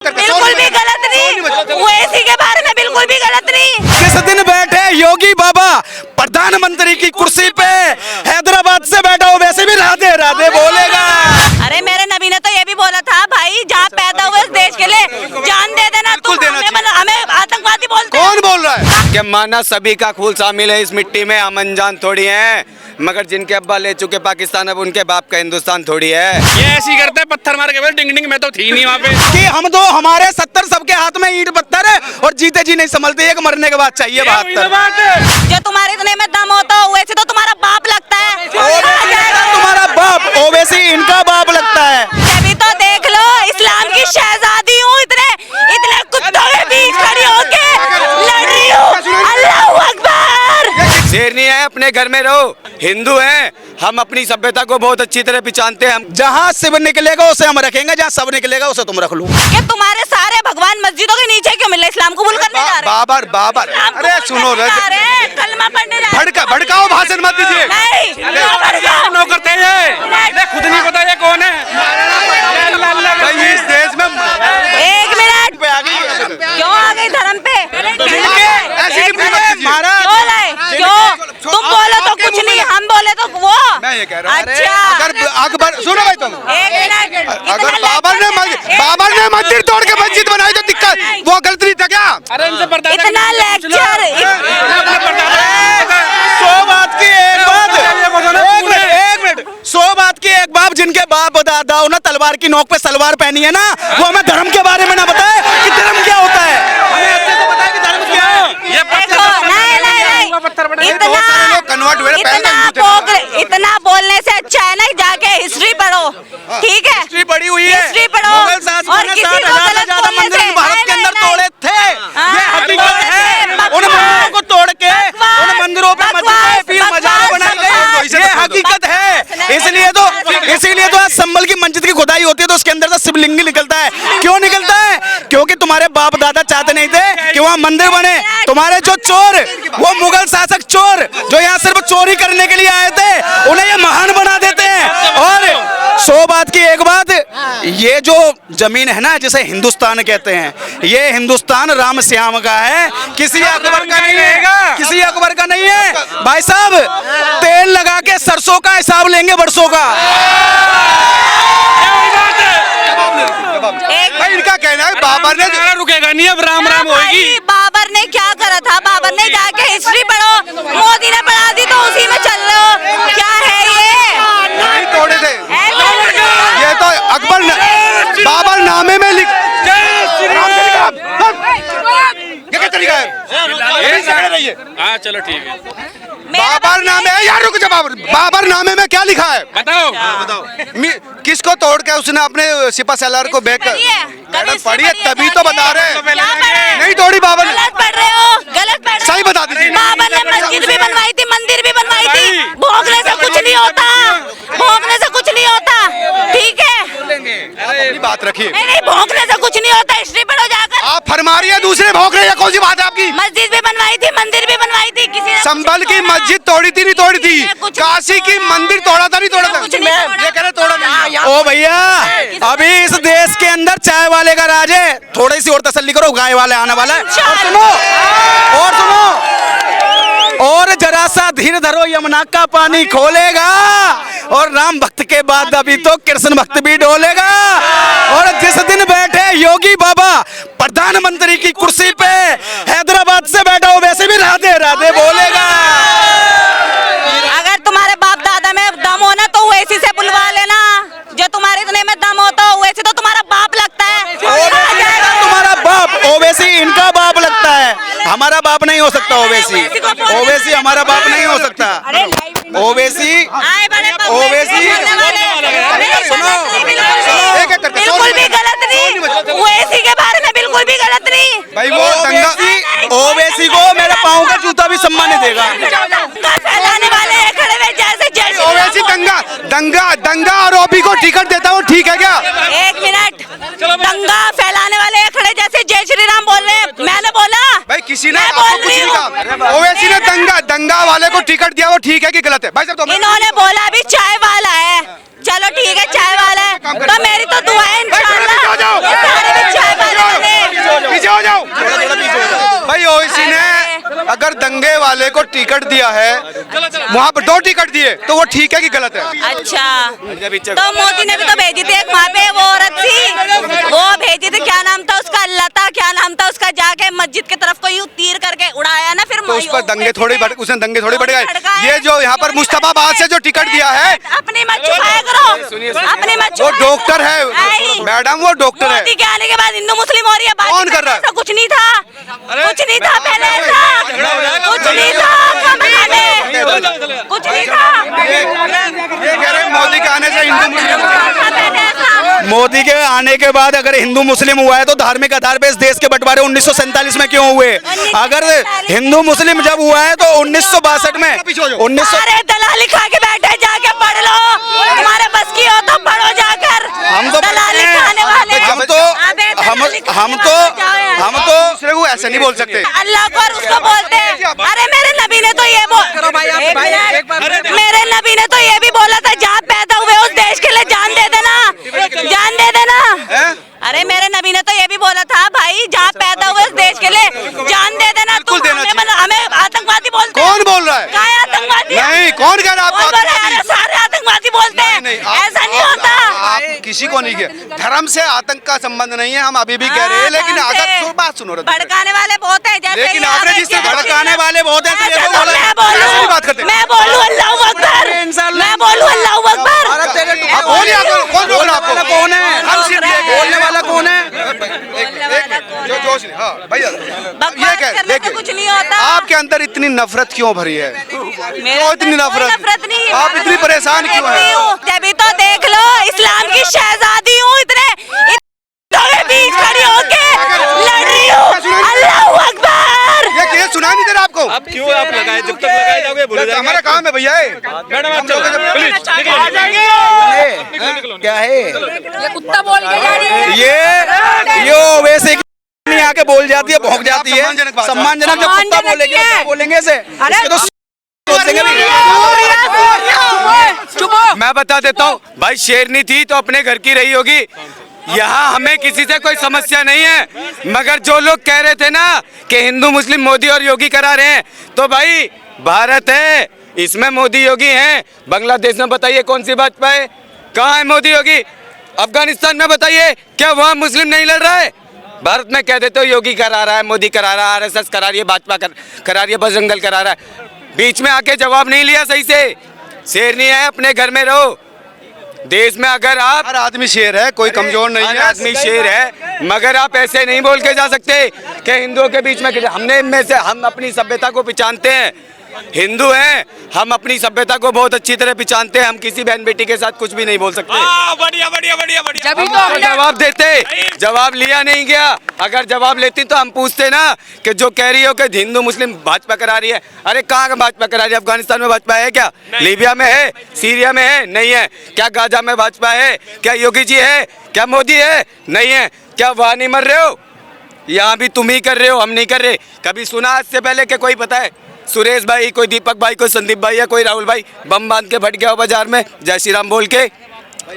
बिल्कुल भी गलत नहीं, ओवैसी के बारे में बिल्कुल भी गलत नहीं। किस दिन बैठे योगी बाबा प्रधानमंत्री की कुर्सी पे, हैदराबाद से बैठा हो वैसे भी राधे राधे बोलेगा। अरे मेरे नबी ने तो ये भी बोला था भाई, जहाँ पैदा हुए इस देश के लिए जान दे देना। तुम हमें आतंकवादी बोलते हो। कौन बोल रहा है? कि माना सभी का खून शामिल है इस मिट्टी में, हम अनजान थोड़ी हैं, मगर जिनके अब्बा ले चुके पाकिस्तान अब उनके बाप का हिंदुस्तान थोड़ी है। ये ऐसी करते हैं, पत्थर मार के डिंग डिंग, मैं तो थी नहीं वहाँ पे। कि हम तो हमारे 70 सबके हाथ में ईंट पत्थर है और जीते जी नहीं संभलते, एक मरने के बाद चाहिए 72। जो तुम्हारे इतने में दम होता है वैसे तो तुम्हारा बाप लगता है। तुम्हारा बाप ओवैसी इनका बाप लगता है। तभी तो देख लो, इस्लाम की शहजादी हूँ, इतने इतने कुत्तों के बीच खड़ी होके लड़ रही हूँ। अल्लाहू अकबर। शेरनी है, अपने घर में रहो, हिंदू हैं हम, अपनी सभ्यता को बहुत अच्छी तरह पहचानते हैं हम। जहाँ शिव निकलेगा उसे हम रखेंगे, जहाँ सब निकलेगा उसे तुम रख लो। कि तुम्हारे सारे भगवान मस्जिदों के नीचे क्यों मिल रहे? इस्लाम कबूल करने जा रहे हैं। बाबर बाबर, अरे सुनो रे, कलमा पढ़ने जा रहे हैं। भड़काओ भाषण मत दीजिए। नहीं, नो करते हैं, खुद नहीं पता ये कौन है। भाई इस देश में 1 मिनट क्यों आ गई धर्म पे? क्यों लाए? क्यों तुम बोलो तो कुछ नहीं, हम बोले तो वो। मैं ये कह रहा हूँ, अच्छा, अगर अकबर सुनो भाई तुम, 1 मिनट। अगर बाबर ने मंदिर तोड़ के मस्जिद बनाई तो दिक्कत वो गलत नहीं था क्या? अरे इनसे बर्दाश्त इतना लेक्चर। 100 बात की एक बात, 100 बात की एक बात, जिनके बाप दादा ने तलवार की नोक पे सलवार पहनी है ना, वो हमें धर्म के बारे में ना बताए कि धर्म क्या होता है। हमें अच्छे से बताए कि धर्म क्या है। इतना बोलने से अच्छा है ना जाके हिस्ट्री पढ़ो, ठीक है? हिस्ट्री पढ़ी हुई है, हिस्ट्री पढ़ो। मुगल शासकों और ने किसी 60,000 को से गलत ज्यादा बोलने मंदिर से- भारत के अंदर तोड़े थे। ये हकीकत है। उन मंदिरों को तोड़ के उन मंदिरों पे मस्जिदें फिर मजार बनाई गई, ये हकीकत है। इसीलिए तो आज संभल की मस्जिद की खुदाई होती है तो उसके अंदर से शिवलिंग निकलता है। क्यों निकलता है? क्योंकि तुम्हारे बाप दादा चाहते नहीं थे कि वहाँ मंदिर बने। तुम्हारे जो चोर, वो मुगल शासक चोर जो यहाँ सिर्फ चोरी करने के लिए आए थे, उन्हें ये महान बना देते हैं। और 100 बात की एक बात, ये जो जमीन है ना जिसे हिंदुस्तान कहते हैं, ये हिंदुस्तान राम श्याम का है, किसी अकबर का नहीं है, किसी अकबर का नहीं है। भाई साहब, तेल लगा के सरसों का हिसाब लेंगे बरसों का। भाई इनका कहना है बाबर ने रुकेगा नहीं, अब राम राम होगी। बाबर ने क्या करा था? बाबर ने जाके हिस्ट्री पढ़ो, मोदी ने पढ़ा दी तो उसी में चल रहे हो। क्या है ये? नहीं तोड़े थे ये तो अकबर ने, बाबर नामे में लिख, ये क्या तरीका है? हाँ चलो ठीक है। बाबर नामे है यार, रुक जा। बाबर नामे में क्या लिखा है बताओ। किसको तोड़ के उसने अपने सिपा सलार को बेच कर पढ़ी है, तभी तो बता रहे हैं। नहीं तोड़ी बाबर ने। गलत पढ़ रहे हो, गलत पढ़ रहे हो। सही बता दीजिए। बाबर ने मस्जिद भी बनवाई थी, मंदिर भी बनवाई थी। भोगने से कुछ नहीं होता, भोगने से कुछ नहीं होता, ठीक है? अपनी बात रखिए। नहीं, भोगने से कुछ नहीं होता। हिस्ट्री पढ़ो जाकर। आप फरमा रही है, दूसरे भोग रहे हैं, कौन सी बात है आपकी? मस्जिद भी बनवाई थी, मंदिर भी बनवाई थी, किसी ने संभल की मस्जिद तोड़ी थी नहीं तोड़ी थी? काशी की मंदिर तोड़ा था नहीं तोड़ा था? कुछ नहीं तोड़ा। ये कह रहे तोड़ा नहीं। ओ भैया, अभी इस देश के अंदर चाय वाले का राज है, थोड़ी सी और तसल्ली करो, गाय वाले आने वाला है। और सुनो, और जरा सा धीर धरो, यमुना का पानी खोलेगा, और राम भक्त के बाद अभी तो कृष्ण भक्त भी डोलेगा। और जिस दिन बैठे योगी बाबा प्रधानमंत्री की कुर्सी पे, हैदराबाद से बैठा हो वैसे भी राधे राधे बोलेगा। अगर तुम्हारे बाप दादा में दम हो ना तो ओवैसी से बुलवा लेना। जो तुम्हारे इतने में दम होता है ओवैसी तो तुम्हारा बाप लगता है। तुम्हारा बाप ओवैसी इनका बाप लगता है, हमारा बाप नहीं हो सकता। ओवैसी ओवैसी हमारा बाप नहीं हो सकता। ओवैसी बिल्कुल भी गलत नहीं, ओवैसी के बारे में बिल्कुल भी गलत नहीं। भाई वो दंगा, ओवैसी को मेरे पाँव का जूता भी सम्मान देगा। दंगा फैलाने वाले खड़े हुए जैसे जैसे ओवैसी दंगा आरोपी को टिकट देता हूँ, ठीक है क्या? 1 मिनट, दंगा फैलाने वाले खड़े जैसे जय श्री राम बोल रहे हैं। मैंने बोला भाई किसी ने मैं आपको बोल कुछ रही नहीं हूँ। कहा। ओवैसी ने दंगा वाले को टिकट दिया, वो ठीक है कि गलत है? भाई साहब इन्होंने बोला अभी चाय वाला है, चलो ठीक है चाय वाला है, तो मेरी तो दुआ है इंशाल्लाह ये सारे भी चाय वाले दंगे वाले को टिकट दिया है, वहाँ पर 2 टिकट दिए, तो वो ठीक है कि गलत है? अच्छा, तो मोदी ने भी तो भेजी थी एक वहाँ पे वो औरत थी, वो भेजी थी, क्या नाम था उसका, लता क्या नाम था उसका, जाके मस्जिद की तरफ को यूं तीर करके उड़ाया ना, फिर तो उस पर दंगे थोड़ी उसने दंगे थोड़ी बढ़ गए। ये जो यहाँ पर मुस्तफाबाद से जो टिकट दिया है, अपनी मत छुपाया करो, अपनी मत वो छुपाया डॉक्टर है नहीं। मैडम, वो डॉक्टर है। मोदी के आने के बाद हिंदू मुस्लिम हो रही है बात। कौन कर रहा है? ऐसा कुछ नहीं था, कुछ नहीं था पहले ऐसा, कुछ नहीं था, कुछ नहीं था। ये कह रहे हैं मोदी के आने से हिंदू मुस्लिम, पहले ऐसा मोदी के आने के बाद अगर हिंदू मुस्लिम हुआ है तो धार्मिक आधार पे इस देश के बंटवारे 1947 में क्यों हुए? अगर हिंदू मुस्लिम जब हुआ है तो 1962 में 1900 अरे दलाली खा के बैठे, जाके पढ़ लो, तुम्हारे बस की हो तो पढ़ो जाकर। हम तो दलाली खाने वाले हम तो दूसरे को ऐसे नहीं बोल सकते। अल्लाह को और उसको बोलते हैं। अरे मेरे नबी ने तो ये मेरे नबी ने तो ये भी बोला था, जहाँ पैदा हुए उस देश के लिए जान दे देना, जान दे देना। अरे मेरे नबी ने तो ये भी बोला था, भाई जहाँ पैदा हुए उस देश के लिए जान दे देना। तुम हमें आतंकवादी बोलते। कौन बोल रहा है? क्या है आतंकवादी? नहीं, कौन कह रहा है आपको? अरे सारे आतंकवादी बोलते हैं, ऐसा नहीं होता। आप किसी को नहीं किया। धर्म से आतंक का संबंध नहीं है, हम अभी भी कह रहे हैं, लेकिन अगर बात सुनो, भड़काने वाले बहुत है, जैसे लेकिन आपने जिस तरह भड़काने वाले बहुत हैं, तो ये तो बोला। मैं बोलूं अल्लाहू अकबर, मैं बोलूं अल्लाहू अकबर। आप बोलिए, कौन रोक रहा है आपको? कौन है? हम सिर्फ ये बोलने वाला कौन है? जो जोश नहीं, हाँ भैया, ये कह देखिए, कुछ नहीं होता। आपके अंदर इतनी नफरत क्यों भरी है? क्यों इतनी नफरत? नहीं, आप इतनी परेशान क्यों हैं? तभी तो देख लो, इस्लाम की शहजादी हूँ, इतने बीच खड़ी होके लड़ रही हूँ। अल्लाहू अकबर। ये केस सुनाई नहीं दे रहा आपको? अब क्यों आप लगाए? जब तक लगाए जाओगे बोले जाएंगे। हमारा काम है भैया। मैडम आप चलो प्लीज, आ जाएंगे। क्या है ये कुत्ता बोल के जा रही है। ये वैसे नहीं आके बोल जाती है, भौंक जाती है। सम्मानजनक बात। सम्मानजनक जब कुत्ता बोलेंगे क्या बोलेंगे इसे? अरे इसके तो बोलेंगे भी। चुप हो। मैं बता देता हूँ भाई, शेरनी थी तो अपने घर की रही होगी। यहाँ हमें किसी से कोई समस्या नहीं है, मगर जो लोग कह रहे थे ना कि हिंदू मुस्लिम मोदी और योगी करा रहे हैं, तो भाई भारत है, इसमें मोदी योगी हैं। बांग्लादेश में बताइए कौन सी भाजपा है? कहाँ है मोदी योगी? अफगानिस्तान में बताइए, क्या वहाँ मुस्लिम नहीं लड़ रहा है? भारत में कह देते हो योगी करा रहा है, मोदी करा रहा है, आरएसएस करा रही है, भाजपा करा रही है, बजरंग दल करा रहा है। बीच में आके जवाब नहीं लिया सही से। शेरनी है, अपने घर में रहो। देश में अगर आप, हर आदमी शेर है, कोई कमजोर नहीं है, आदमी शेर है, मगर आप ऐसे नहीं बोल के जा सकते कि हिंदुओं के बीच में। हमने इनमें से, हम अपनी सभ्यता को पहचानते हैं, हिंदू हैं, हम अपनी सभ्यता को बहुत अच्छी तरह पहचानते हैं। हम किसी बहन बेटी के साथ कुछ भी नहीं बोल सकते। बढ़िया बढ़िया बढ़िया बढ़िया। जब तो जवाब देते, जवाब लिया नहीं गया। अगर जवाब लेती तो हम पूछते ना कि जो कह रही हो कि हिंदू मुस्लिम भाजपा करा रही है, अरे कहाँ का भाजपा करा रही है? अफगानिस्तान में भाजपा है क्या? लीबिया में है? सीरिया में है? नहीं है। क्या गाजा में भाजपा है? क्या योगी जी है? क्या मोदी है? नहीं है। क्या वहाँ नहीं मर रहे हो? यहाँ भी तुम ही कर रहे हो, हम नहीं कर रहे। कभी सुना आज से पहले कि कोई पता है सुरेश भाई, कोई दीपक भाई, कोई संदीप भाई या कोई राहुल भाई बम बांध के फट गया हो बाजार में जय श्री राम बोल के?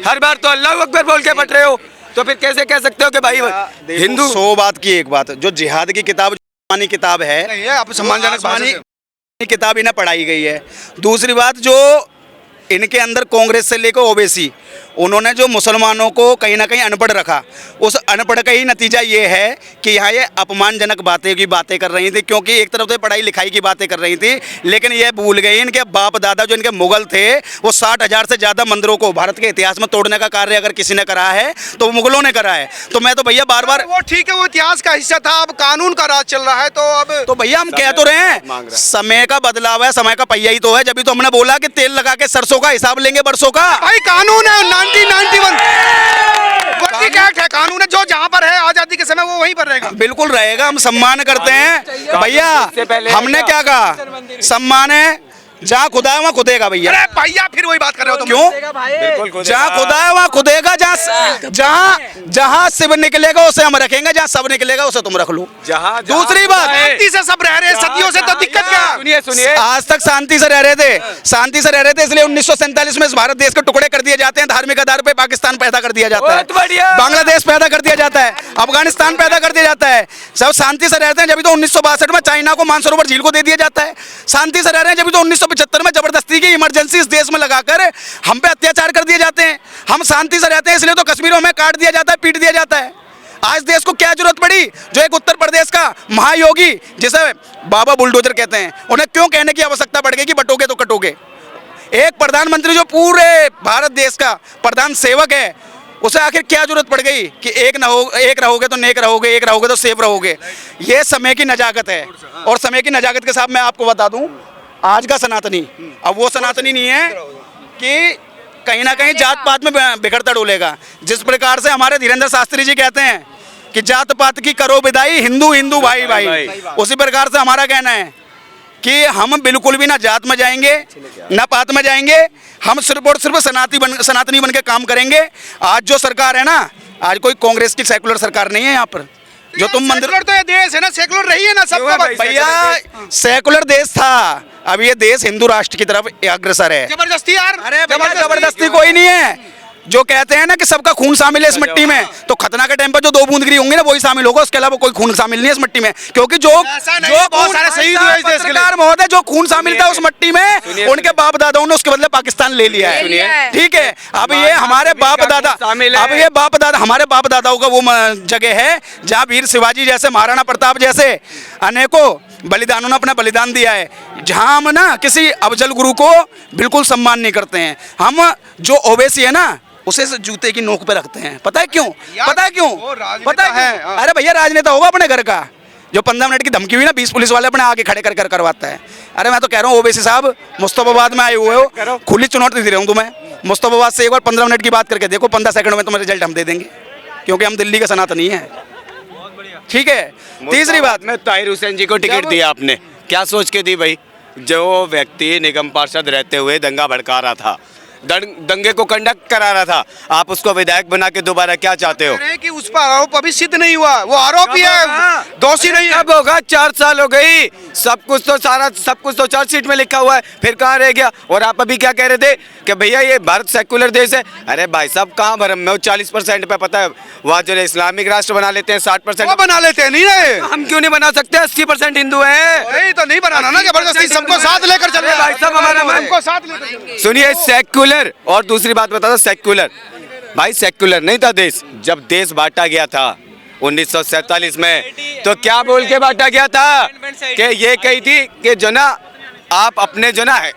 हर बार तो अल्लाह अकबर बोल के फट रहे हो, तो फिर कैसे कह सकते हो कि भाई हिंदू? 100 बात की एक बात, जो जिहाद की किताब, जो किताब है, नहीं है, आप सम्मानजनक किताब इन्हें पढ़ाई गई है। दूसरी बात, जो इनके अंदर कांग्रेस से लेकर ओबीसी, उन्होंने जो मुसलमानों को कहीं ना कहीं अनपढ़ रखा, उस अनपढ़ का ही नतीजा ये है कि यहाँ ये अपमानजनक बातें कर रही थी। क्योंकि एक तरफ से पढ़ाई लिखाई की बातें कर रही थी, लेकिन ये भूल गई इनके बाप दादा जो इनके मुगल थे, वो 60,000 से ज़्यादा मंदिरों को भारत के इतिहास में तोड़ने का कार्य अगर किसी ने करा है तो वो मुगलों ने करा है। तो मैं तो भैया बार बार, वो ठीक है, वो इतिहास का हिस्सा था, अब कानून का राज चल रहा है, तो अब तो भैया हम कह तो रहे हैं, समय का बदलाव है, समय का पहिया ही तो है। जब भी तो हमने बोला कि तेल लगा के सरसों का हिसाब लेंगे बरसों का। भाई कानून है 1991 एक्ट है, कानून है, जो जहाँ पर है आजादी के समय वो वहीं पर रहेगा। बिल्कुल रहेगा, हम सम्मान करते हैं भैया। हमने क्या कहा? सम्मान है, जहाँ खुदा है वहाँ खुदेगा भैया। अरे भैया फिर वही बात कर रहे हो तुम। क्यों? जहाँ खुदा है वहाँ खुदेगा, जहाँ शिव निकलेगा उसे हम रखेंगे, जहाँ सब निकलेगा उसे तुम रख लो। दूसरी बात, शांति से सब रह रहे हैं सदियों से, तो दिक्कत क्या? सुनिए आज तक शांति से रह रहे थे, इसलिए 1947 में इस भारत देश के टुकड़े कर दिए जाते हैं, धार्मिक आधार पे पाकिस्तान पैदा कर दिया जाता है, बहुत बढ़िया। बांग्लादेश पैदा कर दिया जाता है, अफगानिस्तान पैदा कर दिया जाता है। सब शांति से रहते हैं, जब तो 1962 में चाइना को मानसरोवर झील को दे दिया जाता है। शांति से रह रहे हैं, जब तो 1975 में जबरदस्ती की इमरजेंसी इस देश में लगाकर हम पे अत्याचार कर दिए जाते हैं। हम शांति से रहते हैं, इसलिए तो कश्मीर में हमें काट दिया जाता है, पीट दिया जाता है। आज देश को क्या जरूरत पड़ी? जो एक उत्तर प्रदेश का महायोगी, जिसे बाबा बुलडोजर कहते हैं, उन्हें क्यों कहने की आवश्यकता पड़ गई कि बटोगे तो कटोगे? एक प्रधानमंत्री जो पूरे भारत देश का प्रधान सेवक है, उसे आखिर क्या जरूरत पड़ गई कि एक रहोगे तो नेक रहोगे, एक रहोगे तो सेफ रहोगे? ये समय की नजाकत है। और समय की नजाकत के साथ मैं आपको बता दूं, आज का सनातनी अब वो सनातनी नहीं है कि कहीं ना कहीं जात पात में बिगड़ता डोलेगा। जिस प्रकार से हमारे धीरेन्द्र शास्त्री जी कहते हैं कि जात पात की करो विदाई, हिंदू हिंदू भाई भाई, उसी प्रकार से हमारा कहना है कि हम बिल्कुल भी ना जात में जाएंगे ना पात में जाएंगे, हम सिर्फ और सिर्फ सनातनी बन के काम करेंगे। आज जो सरकार है ना, आज कोई कांग्रेस की सेकुलर सरकार नहीं है यहाँ पर। जो तुम मंदिर, तो ये देश है ना, सेकुलर रही है ना सबको। भैया सेकुलर देश था, अब ये देश हिंदू राष्ट्र की तरफ अग्रसर है। जबरदस्ती यार, अरे जबरदस्ती कोई नहीं है। जो कहते हैं ना कि सबका खून शामिल है इस मिट्टी में, तो खतना के टाइम पर जो 2 बूंद गिरी होंगी ना वही शामिल होगा, उसके अलावा कोई खून शामिल नहीं है इस मिट्टी में। क्योंकि जो बहुत सारे शहीद हुए इस देश के लिए। महोदय, जो खून शामिल था उस मिट्टी में, उनके बाप दादाओं ने उसके बदले पाकिस्तान ले लिया है। ठीक है, अब ये हमारे बाप दादा, अब ये बाप दादा, हमारे बाप दादाओं का वो जगह है जहाँ वीर शिवाजी जैसे, महाराणा प्रताप जैसे अनेकों बलिदानों ने अपना बलिदान दिया है। जहाँ हम ना किसी अफजल गुरु को बिल्कुल सम्मान नहीं करते हैं। हम जो ओवैसी है ना, उसे जूते की नोक पे रखते हैं। पता है क्यों? पता है क्यों? पता है? अरे भैया, राजनेता होगा अपने घर का, जो 15 मिनट की धमकी हुई ना 20 पुलिस वाले अपने आगे खड़े कर करवाता है। अरे मैं तो कह रहा हूँ ओवैसी साहब, मुस्तफाबाद में आए हुए हो, खुली चुनौती दे रहा हूँ तुम्हें। मुस्तफाबाद से एक बार 15 मिनट की बात करके देखो, 15 सेकंड में तुम्हें रिजल्ट हम दे देंगे, क्योंकि हम दिल्ली का सनातनी है। ठीक है। तीसरी बात, में ताहिर हुसैन जी को टिकट दिया आपने, क्या सोच के दी भाई? जो व्यक्ति निगम पार्षद रहते हुए दंगा भड़का रहा था, दंगे को कंडक्ट करा रहा था, आप उसको विधायक बना के दोबारा क्या चाहते हो? कि उस पर आरोप अभी सिद्ध नहीं हुआ, वो आरोपी है, दोषी नहीं है। कब होगा? 4 साल हो गई, सब कुछ तो चार्जशीट में लिखा हुआ है, फिर कहाँ रह गया? और आप अभी क्या कह रहे थे कि भैया ये भारत सेकुलर देश है। अरे भाई साहब, कहाँ भरम में 40% पे पता है, वहाँ जो इस्लामिक राष्ट्र बना लेते हैं 60% बना लेते हैं, नहीं रहे। हम क्यों नहीं बना सकते? 80% हिंदू है। तो नहीं बनाना ना, जबरदस्ती सबको साथ लेकर चल रहे भाई साहब, हमारा हमको साथ लेकर। सुनिए, सेक्युलर और दूसरी बात बता दो, सेक्युलर भाई, सेक्युलर नहीं था देश। जब देश बांटा गया था 1947 में, तो क्या बोल के बांटा गया था कि ये कही थी कि जो ना आप अपने जो ना है,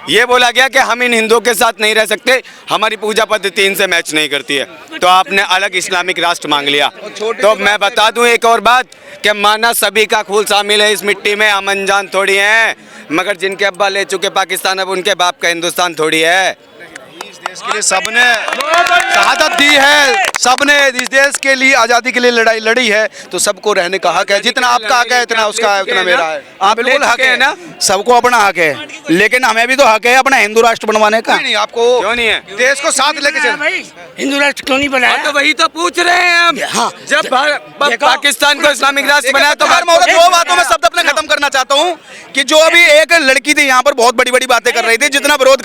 ये बोला गया कि हम इन हिंदुओं के साथ नहीं रह सकते, हमारी पूजा पद्धति इनसे मैच नहीं करती है, तो आपने अलग इस्लामिक राष्ट्र मांग लिया। तो मैं बता दूं एक और बात कि माना सभी का खून शामिल है इस मिट्टी में, हम अनजान थोड़ी हैं, मगर जिनके अब्बा ले चुके पाकिस्तान, अब उनके बाप का हिंदुस्तान थोड़ी है। देश के लिए सबने शहादत दी है, सबने इस देश के लिए, आज़ादी के लिए लड़ाई लड़ी है, तो सबको रहने का हक है। जितना आपका हक है इतना उसका है, उतना मेरा है। आप बिल्कुल हक है ना, सबको अपना हक है, लेकिन हमें भी तो हक है अपना हिंदू राष्ट्र बनवाने का। नहीं, आपको क्यों नहीं है? देश को साथ लेके चल। हिंदू राष्ट्र क्यों नहीं बनाया? तो वही तो पूछ रहे हैं हम। हाँ, जब पाकिस्तान को इस्लामिक राष्ट्र बनाया तो दो बातों में शब्द अपने खत्म करना चाहता हूँ कि जो अभी एक लड़की थी यहाँ पर बहुत बड़ी बड़ी बातें कर रही थी, जितना विरोध